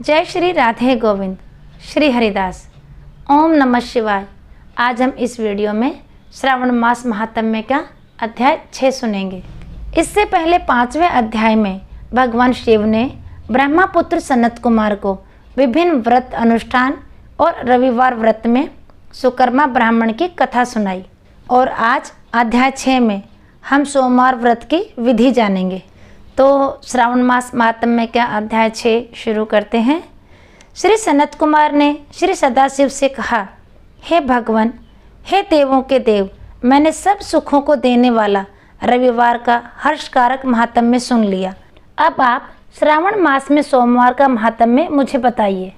जय श्री राधे गोविंद श्री हरिदास। ओम नमः शिवाय। आज हम इस वीडियो में श्रावण मास महात्म्य का अध्याय 6 सुनेंगे। इससे पहले 5वें अध्याय में भगवान शिव ने ब्रह्मपुत्र सनत कुमार को विभिन्न व्रत अनुष्ठान और रविवार व्रत में सुकर्मा ब्राह्मण की कथा सुनाई और आज अध्याय 6 में हम सोमवार व्रत की विधि जानेंगे। तो श्रावण मास महात्म्य का अध्याय 6 शुरू करते हैं। श्री सनत कुमार ने श्री सदाशिव से कहा, हे भगवान, हे देवों के देव, मैंने सब सुखों को देने वाला रविवार का हर्षकारक महात्म्य सुन लिया। अब आप श्रावण मास में सोमवार का महात्म्य मुझे बताइए।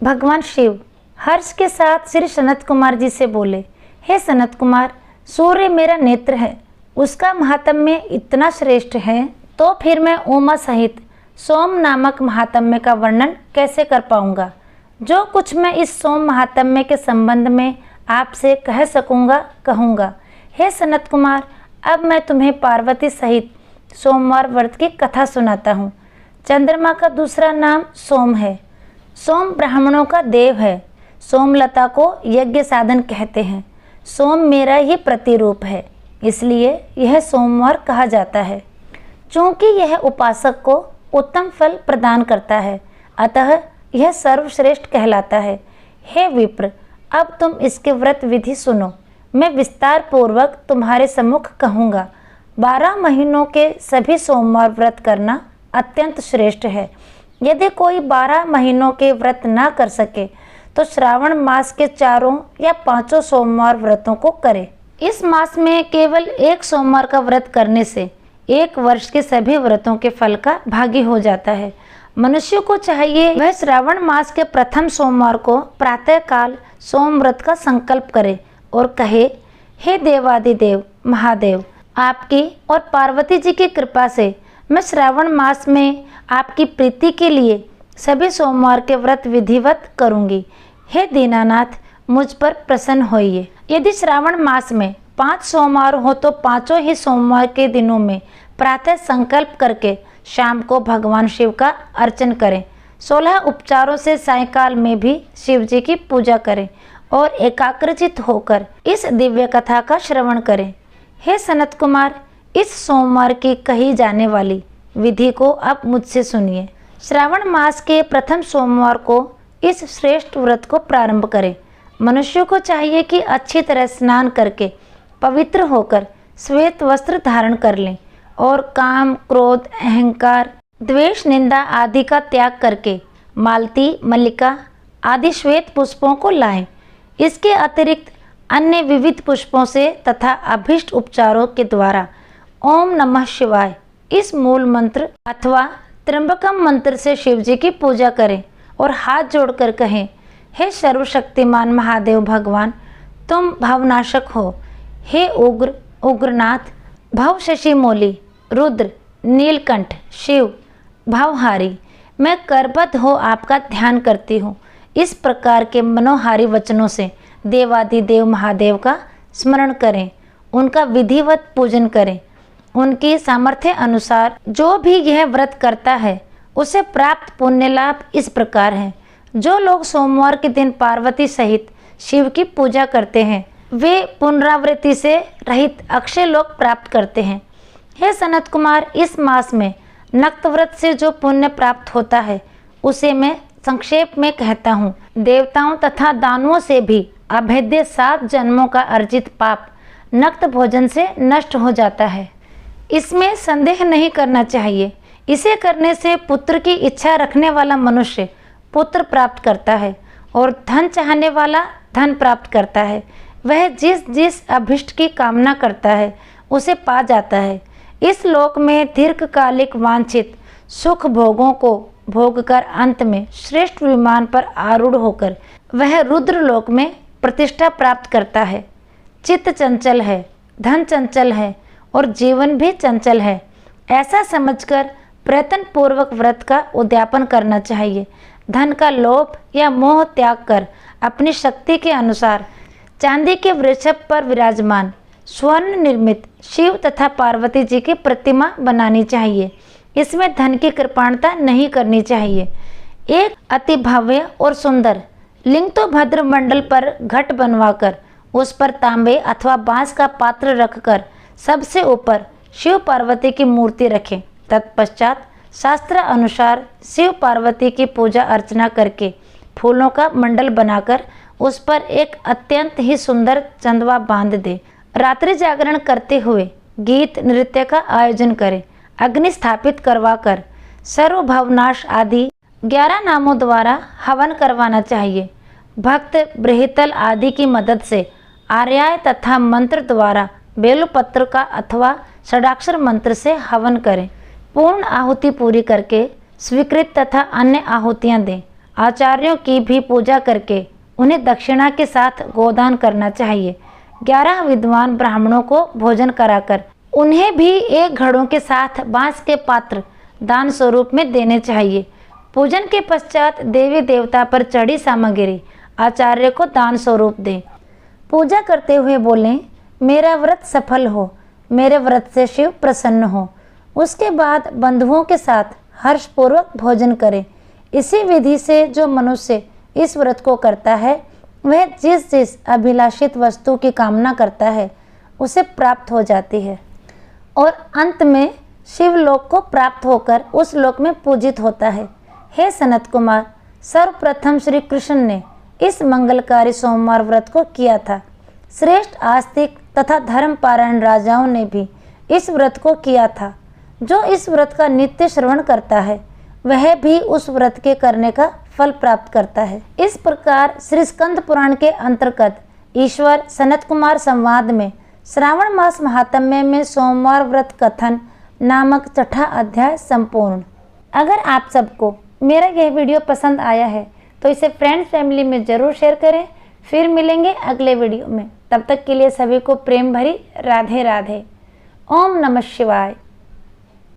भगवान शिव हर्ष के साथ श्री सनत कुमार जी से बोले, हे सनत कुमार, सूर्य मेरा नेत्र है, उसका महात्म्य इतना श्रेष्ठ है तो फिर मैं उमा सहित सोम नामक महात्म्य का वर्णन कैसे कर पाऊंगा। जो कुछ मैं इस सोम महात्म्य के संबंध में आपसे कह सकूंगा कहूँगा। हे सनत कुमार, अब मैं तुम्हें पार्वती सहित सोमवार व्रत की कथा सुनाता हूँ। चंद्रमा का दूसरा नाम सोम है। सोम ब्राह्मणों का देव है। सोमलता को यज्ञ साधन कहते हैं। सोम मेरा ही प्रतिरूप है, इसलिए यह सोमवार कहा जाता है। चूँकि यह उपासक को उत्तम फल प्रदान करता है, अतः यह सर्वश्रेष्ठ कहलाता है। हे विप्र, अब तुम इसके व्रत विधि सुनो। मैं विस्तार पूर्वक तुम्हारे सम्मुख कहूँगा। 12 महीनों के सभी सोमवार व्रत करना अत्यंत श्रेष्ठ है। यदि कोई 12 महीनों के व्रत ना कर सके तो श्रावण मास के 4 या 5 सोमवार व्रतों को करे। इस मास में केवल एक सोमवार का व्रत करने से 1 वर्ष के सभी व्रतों के फल का भागी हो जाता है। मनुष्य को चाहिए वह श्रावण मास के प्रथम सोमवार को प्रातःकाल सोम व्रत का संकल्प करे और कहे, हे देवादिदेव महादेव, आपकी और पार्वती जी की कृपा से मैं श्रावण मास में आपकी प्रीति के लिए सभी सोमवार के व्रत विधिवत करूंगी। हे दीनानाथ, मुझ पर प्रसन्न होइए। यदि श्रावण मास में 5 सोमवार हो तो 5 ही सोमवार के दिनों में प्रातः संकल्प करके शाम को भगवान शिव का अर्चन करें। 16 उपचारों से सायंकाल में भी शिव जी की पूजा करें और एकाग्रचित होकर इस दिव्य कथा का श्रवण करें। हे सनत कुमार, इस सोमवार की कही जाने वाली विधि को अब मुझसे सुनिए। श्रावण मास के प्रथम सोमवार को इस श्रेष्ठ व्रत को प्रारंभ करें। मनुष्य को चाहिए कि अच्छी तरह स्नान करके पवित्र होकर श्वेत वस्त्र धारण कर लें और काम, क्रोध, अहंकार, द्वेष, निंदा आदि का त्याग करके मालती, मल्लिका आदि श्वेत पुष्पों को लाएं। इसके अतिरिक्त अन्य विविध पुष्पों से तथा अभीष्ट उपचारों के द्वारा ओम नमः शिवाय इस मूल मंत्र अथवा त्र्यंबकम मंत्र से शिव जी की पूजा करें और हाथ जोड़कर कहें, हे सर्वशक्तिमान महादेव भगवान, तुम भवनाशक हो। हे उग्र उग्रनाथ, भव शशि मोली, रुद्र, नीलकंठ, शिव, भवहारी, मैं करबद्ध हो आपका ध्यान करती हूँ। इस प्रकार के मनोहारी वचनों से देवादिदेव महादेव का स्मरण करें, उनका विधिवत पूजन करें। उनकी सामर्थ्य अनुसार जो भी यह व्रत करता है उसे प्राप्त पुण्य लाभ इस प्रकार है। जो लोग सोमवार के दिन पार्वती सहित शिव की पूजा करते हैं वे पुनरावृत्ति से रहित अक्षय लोक प्राप्त करते हैं। हे सनत कुमार, इस मास में नक्त व्रत से जो पुण्य प्राप्त होता है उसे मैं संक्षेप में कहता हूँ। देवताओं तथा दानुओं से भी अभेद्य 7 जन्मों का अर्जित पाप नक्त भोजन से नष्ट हो जाता है। इसमें संदेह नहीं करना चाहिए। इसे करने से पुत्र की इच्छा रखने वाला मनुष्य पुत्र प्राप्त करता है और धन चाहने वाला धन प्राप्त करता है। वह जिस जिस अभिष्ट की कामना करता है उसे पा जाता है। इस लोक में दीर्घकालिक वांछित सुख भोगों को भोगकर अंत में श्रेष्ठ विमान पर आरूढ़ होकर वह रुद्र लोक में प्रतिष्ठा प्राप्त करता है। चित्त चंचल है, धन चंचल है और जीवन भी चंचल है, ऐसा समझकर प्रयत्न पूर्वक व्रत का उद्यापन करना चाहिए। धन का लोभ या मोह त्याग कर अपनी शक्ति के अनुसार चांदी के वृषभ पर विराजमान स्वर्ण निर्मित शिव तथा पार्वती जी की प्रतिमा बनानी चाहिए। इसमें धन की कृपणता नहीं करनी चाहिए। एक अति भव्य और सुंदर लिंगतोभद्र मंडल पर घट बनवाकर उस पर तांबे अथवा बांस का पात्र रखकर सबसे ऊपर शिव पार्वती की मूर्ति रखें। तत्पश्चात शास्त्र अनुसार शिव पार्वती की पूजा अर्चना करके फूलों का मंडल बनाकर उस पर एक अत्यंत ही सुंदर चंदवा बांध दे। रात्रि जागरण करते हुए गीत नृत्य का आयोजन करें। अग्नि स्थापित करवाकर सर्वभवनाश आदि 11 नामों द्वारा हवन करवाना चाहिए। भक्त बृहतल आदि की मदद से आर्याय तथा मंत्र द्वारा बेलपत्र का अथवा षडाक्षर मंत्र से हवन करें। पूर्ण आहुति पूरी करके स्वीकृत तथा अन्य आहुतियाँ दें। आचार्यों की भी पूजा करके उन्हें दक्षिणा के साथ गोदान करना चाहिए। 11 विद्वान ब्राह्मणों को भोजन कराकर उन्हें भी 1 घड़ों के साथ बांस के पात्र दान स्वरूप में देने चाहिए। पूजन के पश्चात देवी देवता पर चढ़ी सामग्री आचार्य को दान स्वरूप दें। पूजा करते हुए बोलें, मेरा व्रत सफल हो, मेरे व्रत से शिव प्रसन्न हो। उसके बाद बंधुओं के साथ हर्षपूर्वक भोजन करें। इसी विधि से जो मनुष्य इस व्रत को करता है वह जिस जिस अभिलाषित वस्तु की कामना करता है उसे प्राप्त हो जाती है और अंत में शिवलोक को प्राप्त होकर उस लोक में पूजित होता है। हे सनत कुमार, सर्वप्रथम श्री कृष्ण ने इस मंगलकारी सोमवार व्रत को किया था। श्रेष्ठ आस्तिक तथा धर्मपारायण राजाओं ने भी इस व्रत को किया था। जो इस व्रत का नित्य श्रवण करता है वह भी उस व्रत के करने का फल प्राप्त करता है। इस प्रकार श्री स्कंद पुराण के अंतर्गत ईश्वर सनत कुमार संवाद में श्रावण मास महात्म्य में सोमवार व्रत कथन नामक 6ठा अध्याय संपूर्ण। अगर आप सबको मेरा यह वीडियो पसंद आया है तो इसे फ्रेंड्स फैमिली में ज़रूर शेयर करें। फिर मिलेंगे अगले वीडियो में। तब तक के लिए सभी को प्रेम भरी राधे राधे। ओम नमः शिवाय।